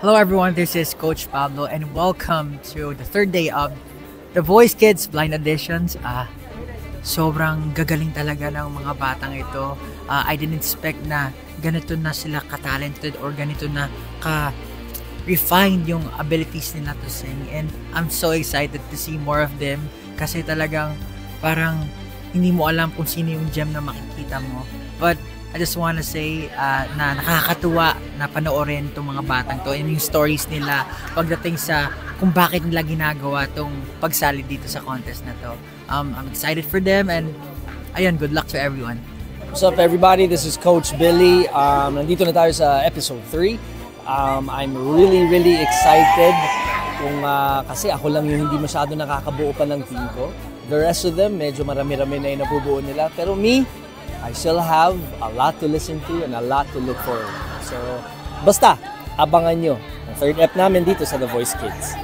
Hello everyone, this is Coach Pablo and welcome to the third day of The Voice Kids Blind Auditions. Sobrang gagaling talaga ng mga batang ito. I didn't expect na ganito na sila ka-talented or ganito na ka-refined yung abilities nila to sing. And I'm so excited to see more of them kasi talagang parang hindi mo alam kung sino yung gem na makikita mo. But I just want to say na nakakatuwa na panoorin itong mga batang to and yung stories nila pagdating sa kung bakit nila ginagawa itong pagsali dito sa contest na to. I'm excited for them and ayun, good luck to everyone. What's up everybody? This is Coach Billy. Nandito na tayo sa episode 3. I'm really excited kasi ako lang yung hindi masyado nakakabuo pa ng team ko. The rest of them, medyo marami-rami na yung nabubuo nila. Pero me, I still have a lot to listen to and a lot to look forward. So, basta, abangan nyo ang third ep namin dito sa The Voice Kids.